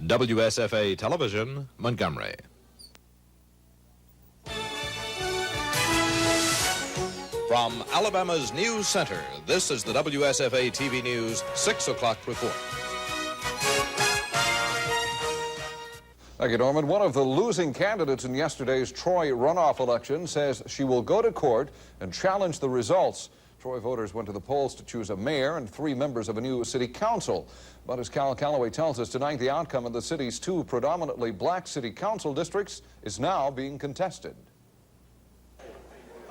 WSFA Television, Montgomery. From Alabama's News Center, this is the WSFA TV News 6 o'clock report. Thank you, Norman. One of the losing candidates in yesterday's Troy runoff election says she will go to court and challenge the results. Troy voters went to the polls to choose a mayor and 3 members of a new city council. But as Cal Calloway tells us tonight, the outcome of the city's 2 predominantly black city council districts is now being contested.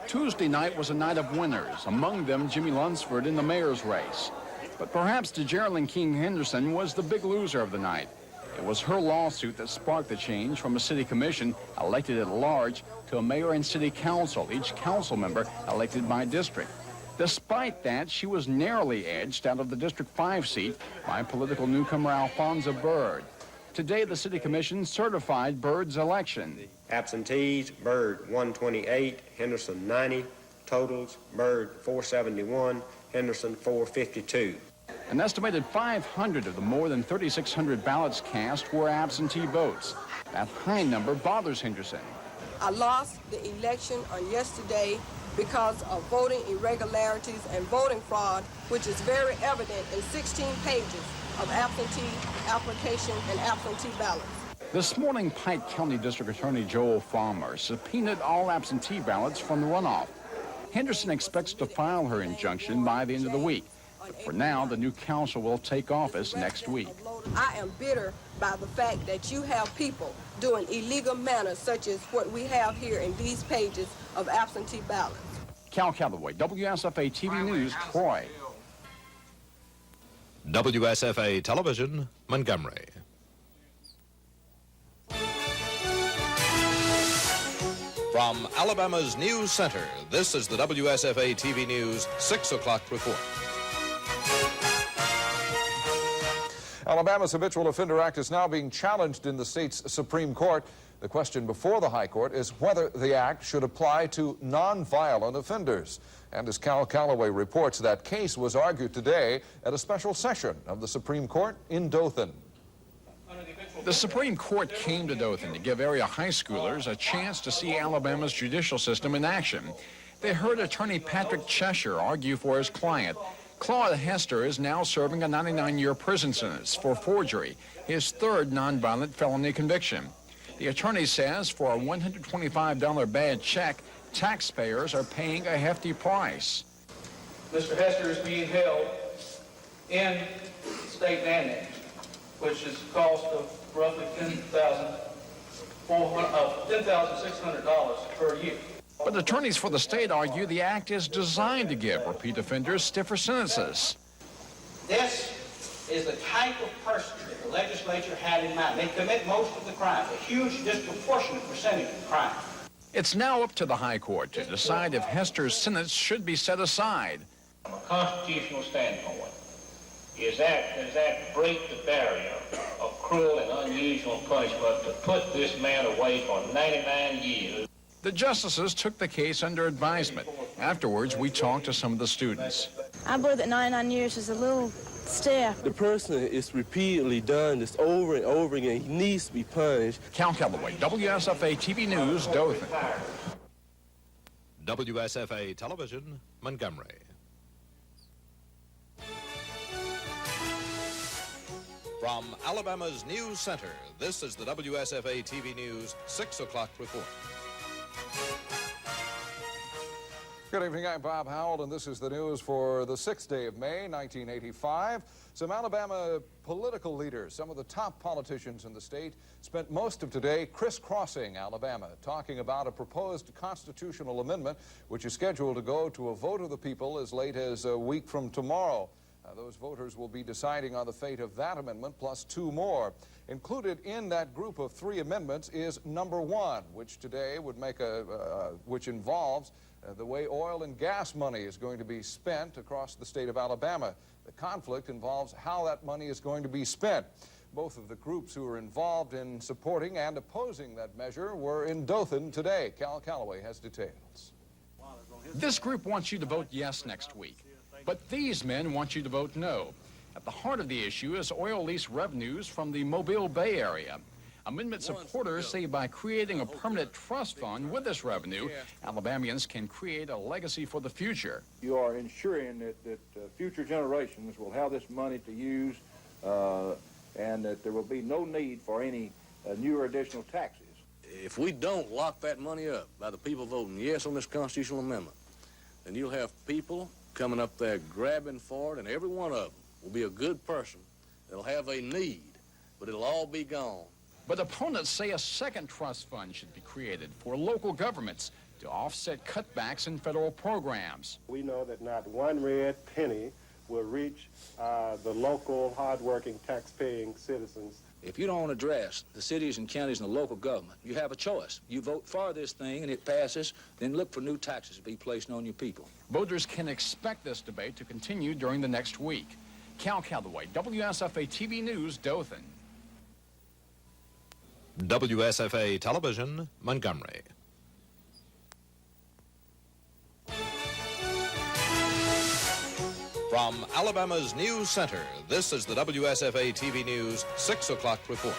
Tuesday night was a night of winners, among them Jimmy Lunsford in the mayor's race. But perhaps DeGeraldine King Henderson was the big loser of the night. It was her lawsuit that sparked the change from a city commission elected at large to a mayor and city council, each council member elected by district. Despite that, she was narrowly edged out of the District 5 seat by political newcomer Alphonsa Byrd. Today, the city commission certified Byrd's election. Absentees, Byrd 128, Henderson 90, totals, Byrd 471, Henderson 452. An estimated 500 of the more than 3,600 ballots cast were absentee votes. That high number bothers Henderson. I lost the election on yesterday because of voting irregularities and voting fraud, which is very evident in 16 pages of absentee application and absentee ballots. This morning, Pike County District Attorney Joel Farmer subpoenaed all absentee ballots from the runoff. Henderson expects to file her injunction by the end of the week. But for now, the new council will take office next week. I am bitter by the fact that you have people doing illegal manners such as what we have here in these pages of absentee ballots. Cal Calloway, WSFA TV News, Troy. WSFA Television, Montgomery. From Alabama's News Center, this is the WSFA TV News 6 o'clock report. Alabama's Habitual Offender Act is now being challenged in the state's Supreme Court. The question before the High Court is whether the act should apply to nonviolent offenders. And as Cal Calloway reports, that case was argued today at a special session of the Supreme Court in Dothan. The Supreme Court came to Dothan to give area high schoolers a chance to see Alabama's judicial system in action. They heard attorney Patrick Cheshire argue for his client. Claude Hester is now serving a 99-year prison sentence for forgery, his 3rd nonviolent felony conviction. The attorney says for a $125 bad check, taxpayers are paying a hefty price. Mr. Hester is being held in state annex, which is a cost of roughly $10,600 per year. But attorneys for the state argue the act is designed to give repeat offenders stiffer sentences. This is the type of person that the legislature had in mind. They commit most of the crime, a huge disproportionate percentage of crime. It's now up to the High Court to decide if Hester's sentence should be set aside. From a constitutional standpoint, does that break the barrier of cruel and unusual punishment to put this man away for 99 years? The justices took the case under advisement. Afterwards, we talked to some of the students. I believe that 99 years is a little stiff. The person is repeatedly done this over and over again. He needs to be punished. Cal Calloway, WSFA TV News, Dothan. WSFA Television, Montgomery. From Alabama's News Center, this is the WSFA TV News 6 o'clock report. Good evening, I'm Bob Howell, and this is the news for the 6th day of May, 1985. Some Alabama political leaders, some of the top politicians in the state, spent most of today crisscrossing Alabama, talking about a proposed constitutional amendment which is scheduled to go to a vote of the people as late as a week from tomorrow. Those voters will be deciding on the fate of that amendment, plus 2 more. Included in that group of 3 amendments is number 1, which today would make which involves the way oil and gas money is going to be spent across the state of Alabama. The conflict involves how that money is going to be spent. Both of the groups who are involved in supporting and opposing that measure were in Dothan today. Cal Calloway has details. This group wants you to vote yes next week, but these men want you to vote no. At the heart of the issue is oil lease revenues from the Mobile Bay area. Amendment supporters say by creating a permanent trust fund with this revenue, Alabamians can create a legacy for the future. You are ensuring that future generations will have this money to use and that there will be no need for any new or additional taxes. If we don't lock that money up by the people voting yes on this constitutional amendment, then you'll have people coming up there grabbing for it, and every one of them will be a good person. They'll have a need, but it'll all be gone. But opponents say a second trust fund should be created for local governments to offset cutbacks in federal programs. We know that not one red penny will reach the local, hardworking, tax-paying citizens. If you don't address the cities and counties and the local government, you have a choice. You vote for this thing and it passes, then look for new taxes to be placed on your people. Voters can expect this debate to continue during the next week. Cal Calloway, WSFA TV News, Dothan. WSFA Television, Montgomery. From Alabama's News Center, this is the WSFA TV News 6 o'clock report.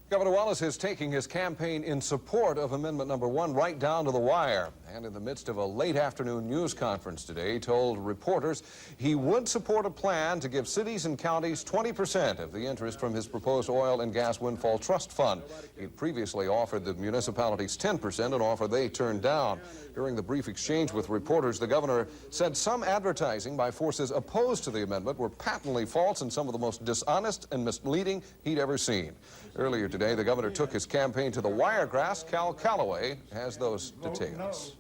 Governor Wallace is taking his campaign in support of Amendment Number 1 right down to the wire. And in the midst of a late afternoon news conference today, he told reporters he would support a plan to give cities and counties 20% of the interest from his proposed oil and gas windfall trust fund. He previously offered the municipalities 10%, an offer they turned down. During the brief exchange with reporters, the governor said some advertising by forces opposed to the amendment were patently false and some of the most dishonest and misleading he'd ever seen. Earlier today, the governor took his campaign to the Wiregrass. Cal Calloway has those details.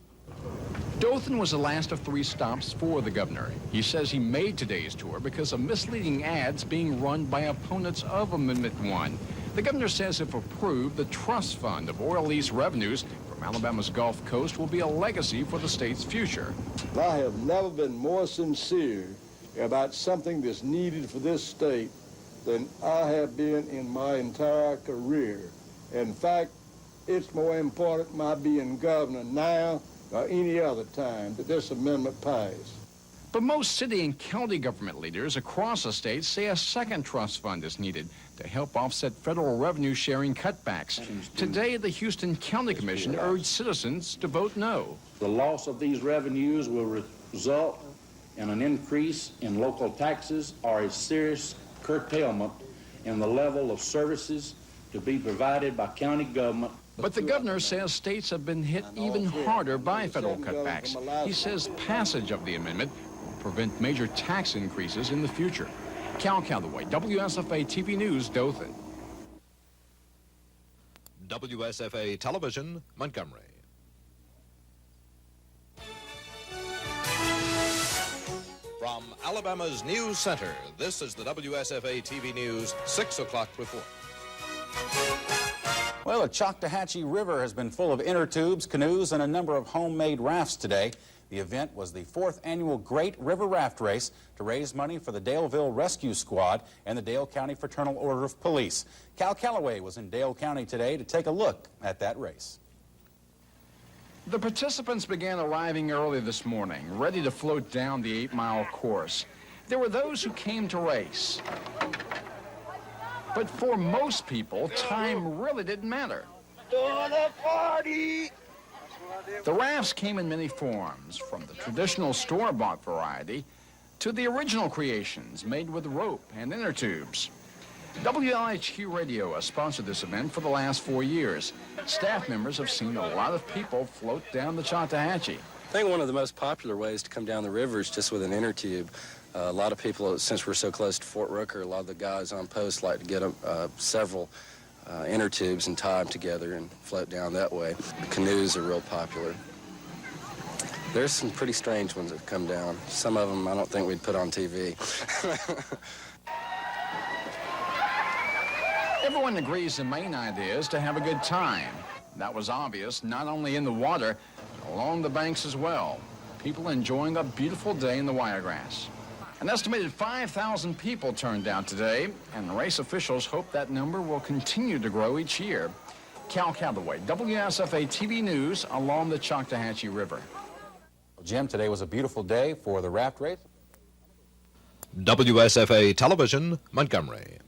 Dothan was the last of 3 stops for the governor. He says he made today's tour because of misleading ads being run by opponents of Amendment 1. The governor says if approved, the trust fund of oil lease revenues from Alabama's Gulf Coast will be a legacy for the state's future. I have never been more sincere about something that's needed for this state than I have been in my entire career. In fact, it's more important my being governor now or any other time that this amendment pass. But most city and county government leaders across the state say a second trust fund is needed to help offset federal revenue sharing cutbacks. Today, the Houston County Commission urged citizens to vote no. The loss of these revenues will result in an increase in local taxes or a serious curtailment in the level of services to be provided by county government. But the governor says states have been hit even harder by federal cutbacks. He says passage of the amendment will prevent major tax increases in the future. Cal Calloway, WSFA TV News, Dothan. WSFA Television, Montgomery. From Alabama's News Center, this is the WSFA TV News 6 o'clock report. Well, the Choctawhatchee River has been full of inner tubes, canoes, and a number of homemade rafts today. The event was the 4th annual Great River Raft Race to raise money for the Daleville Rescue Squad and the Dale County Fraternal Order of Police. Cal Calloway was in Dale County today to take a look at that race. The participants began arriving early this morning, ready to float down the 8-mile course. There were those who came to race. But for most people, time really didn't matter. The party! The rafts came in many forms, from the traditional store-bought variety to the original creations made with rope and inner tubes. WLHQ Radio has sponsored this event for the last 4 years. Staff members have seen a lot of people float down the Choctawhatchee. I think one of the most popular ways to come down the river is just with an inner tube. A lot of people, since we're so close to Fort Rooker, a lot of the guys on post like to get several inner tubes and tie them together and float down that way. The canoes are real popular. There's some pretty strange ones that come down. Some of them I don't think we'd put on TV. Everyone agrees the main idea is to have a good time. That was obvious not only in the water, but along the banks as well. People enjoying a beautiful day in the Wiregrass. An estimated 5,000 people turned out today, and race officials hope that number will continue to grow each year. Cal Calloway, WSFA TV News, along the Choctawhatchee River. Jim, today was a beautiful day for the raft race. WSFA Television, Montgomery.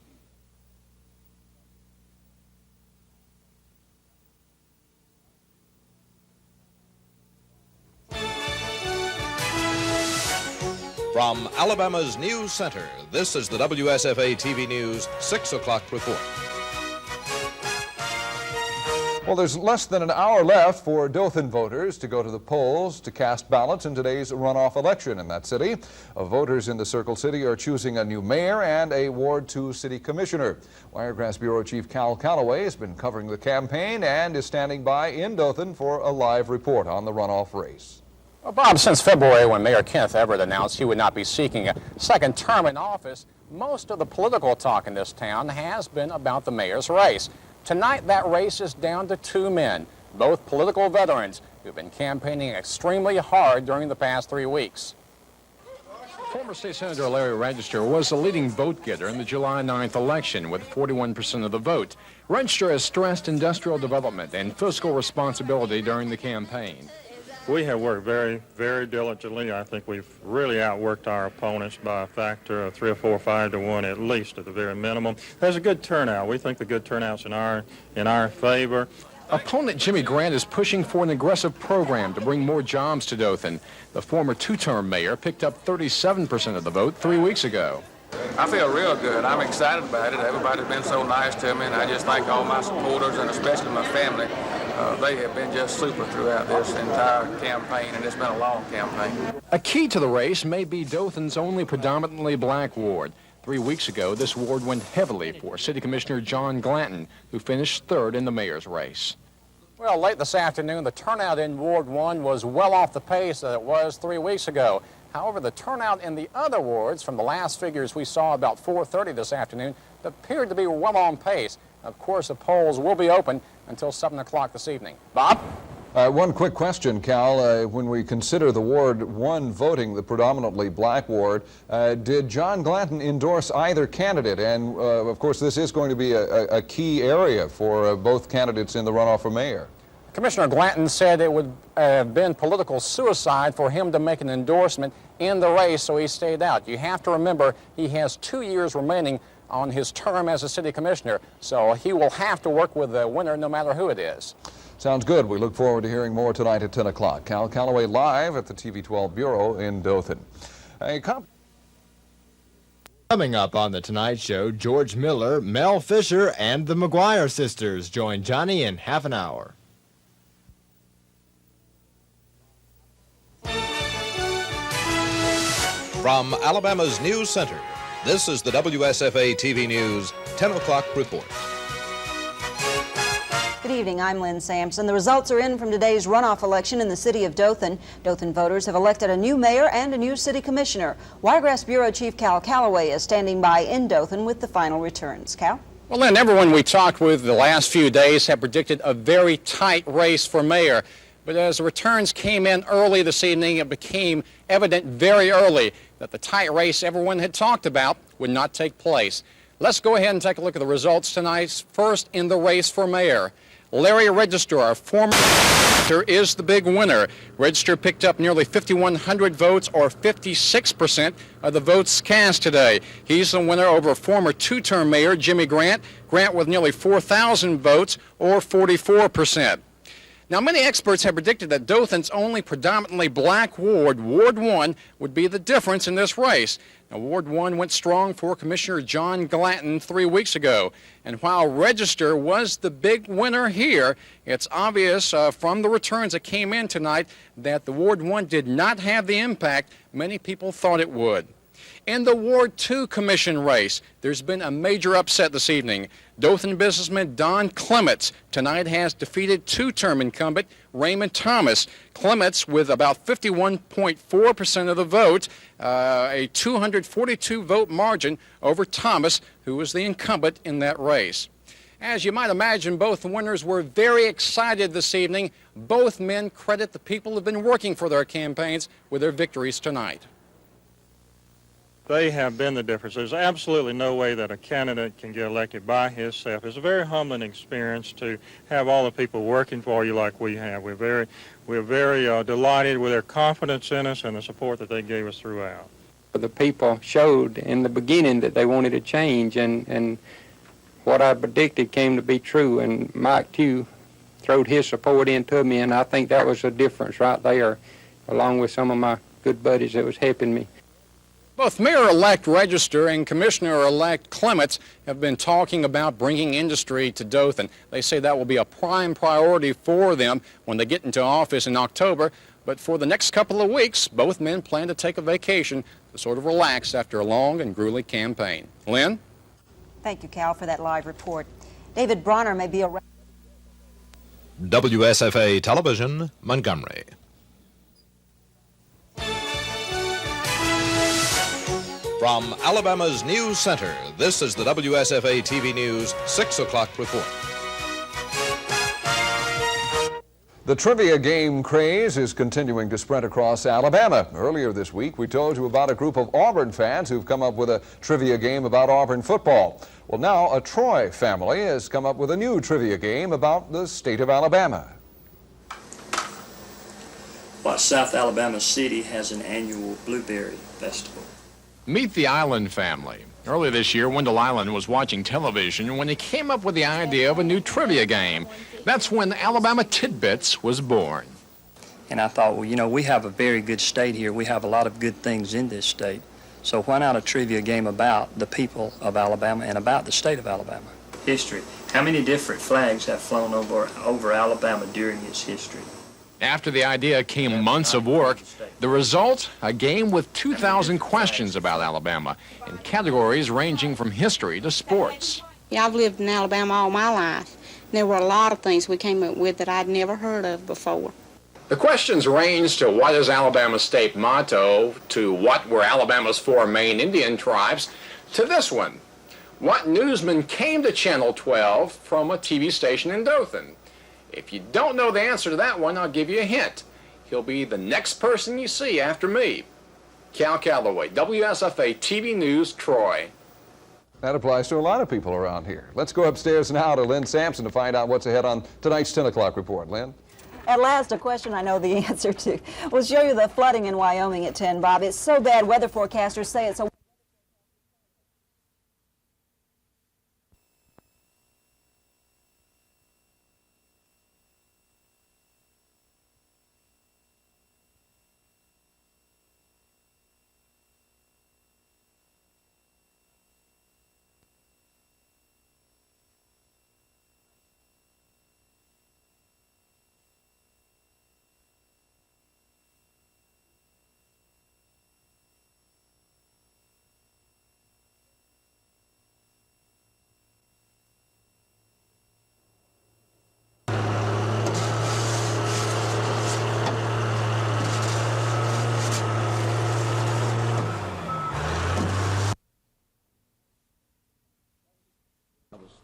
From Alabama's News Center, this is the WSFA TV News 6 o'clock report. Well, there's less than an hour left for Dothan voters to go to the polls to cast ballots in today's runoff election in that city. Voters in the Circle City are choosing a new mayor and a Ward 2 city commissioner. Wiregrass Bureau Chief Cal Calloway has been covering the campaign and is standing by in Dothan for a live report on the runoff race. Well, Bob, since February when Mayor Kenneth Everett announced he would not be seeking a second term in office, most of the political talk in this town has been about the mayor's race. Tonight, that race is down to two men, both political veterans who've been campaigning extremely hard during the past 3 weeks. Former State Senator Larry Register was the leading vote-getter in the July 9th election with 41% of the vote. Register has stressed industrial development and fiscal responsibility during the campaign. We have worked very, very diligently. I think we've really outworked our opponents by a factor of 3 or 4 or 5 to 1 at least, at the very minimum. There's a good turnout. We think the good turnout's in our favor. Opponent Jimmy Grant is pushing for an aggressive program to bring more jobs to Dothan. The former two-term mayor picked up 37% of the vote 3 weeks ago. I feel real good. I'm excited about it. Everybody's been so nice to me, and I just thank all my supporters and especially my family. They have been just super throughout this entire campaign, and it's been a long campaign. A key to the race may be Dothan's only predominantly black ward. 3 weeks ago, this ward went heavily for City Commissioner John Glanton, who finished third in the mayor's race. Well, late this afternoon, the turnout in Ward 1 was well off the pace that it was 3 weeks ago. However, the turnout in the other wards, from the last figures we saw about 4:30 this afternoon, appeared to be well on pace. Of course, the polls will be open until 7 o'clock this evening. Bob? One quick question, Cal. When we consider the Ward 1 voting, the predominantly black ward, did John Glanton endorse either candidate? And, of course, this is going to be a key area for both candidates in the runoff for mayor. Commissioner Glanton said it would have been political suicide for him to make an endorsement in the race, so he stayed out. You have to remember he has 2 years remaining on his term as a city commissioner, so he will have to work with the winner no matter who it is. Sounds good. We look forward to hearing more tonight at 10 o'clock. Cal Calloway live at the TV 12 Bureau in Dothan. Coming up on The Tonight Show, George Miller, Mel Fisher, and the McGuire sisters join Johnny in half an hour. From Alabama's News Center, this is the WSFA TV News 10 o'clock report. Good evening, I'm Lynn Sampson. The results are in from today's runoff election in the city of Dothan. Dothan voters have elected a new mayor and a new city commissioner. Wiregrass Bureau Chief Cal Calloway is standing by in Dothan with the final returns. Cal? Well, Lynn, everyone we talked with the last few days have predicted a very tight race for mayor. But as the returns came in early this evening, it became evident very early that the tight race everyone had talked about would not take place. Let's go ahead and take a look at the results tonight. First, in the race for mayor, Larry Register, our former senator, is the big winner. Register picked up nearly 5,100 votes, or 56% of the votes cast today. He's the winner over former two-term mayor Jimmy Grant. Grant with nearly 4,000 votes, or 44%. Now, many experts have predicted that Dothan's only predominantly black ward, Ward 1, would be the difference in this race. Now, Ward 1 went strong for Commissioner John Glanton 3 weeks ago. And while Register was the big winner here, it's obvious from the returns that came in tonight that the Ward 1 did not have the impact many people thought it would. In the Ward 2 commission race, there's been a major upset this evening. Dothan businessman Don Clements tonight has defeated two-term incumbent Raymond Thomas. Clements, with about 51.4% of the vote, a 242-vote margin over Thomas, who was the incumbent in that race. As you might imagine, both winners were very excited this evening. Both men credit the people who have been working for their campaigns with their victories tonight. They have been the difference. There's absolutely no way that a candidate can get elected by himself. It's a very humbling experience to have all the people working for you like we have. We're very delighted with their confidence in us and the support that they gave us throughout. The people showed in the beginning that they wanted a change, and what I predicted came to be true, and Mike, too, throwed his support into me, and I think that was a difference right there, along with some of my good buddies that was helping me. Both Mayor-elect Register and Commissioner-elect Clements have been talking about bringing industry to Dothan. They say that will be a prime priority for them when they get into office in October. But for the next couple of weeks, both men plan to take a vacation to sort of relax after a long and grueling campaign. Lynn? Thank you, Cal, for that live report. David Bronner may be around. WSFA Television, Montgomery. From Alabama's News Center, this is the WSFA TV News 6 o'clock report. The trivia game craze is continuing to spread across Alabama. Earlier this week, we told you about a group of Auburn fans who've come up with a trivia game about Auburn football. Well, now a Troy family has come up with a new trivia game about the state of Alabama. What South Alabama city has an annual blueberry festival? Meet the Island family. Earlier this year, Wendell Island was watching television when he came up with the idea of a new trivia game. That's when Alabama Tidbits was born. And I thought, well, you know, we have a very good state here. We have a lot of good things in this state. So why not a trivia game about the people of Alabama and about the state of Alabama? History. How many different flags have flown over Alabama during its history? After the idea came months of work. The result, a game with 2,000 questions about Alabama in categories ranging from history to sports. Yeah, I've lived in Alabama all my life. There were a lot of things we came up with that I'd never heard of before. The questions range to what is Alabama's state motto, to what were Alabama's 4 main Indian tribes, to this one. What newsman came to Channel 12 from a TV station in Dothan? If you don't know the answer to that one, I'll give you a hint. He'll be the next person you see after me. Cal Calloway, WSFA TV News, Troy. That applies to a lot of people around here. Let's go upstairs now to Lynn Sampson to find out what's ahead on tonight's 10 o'clock report. Lynn? At last, a question I know the answer to. We'll show you the flooding in Wyoming at 10, Bob. It's so bad, weather forecasters say it's a...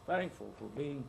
Thankful for being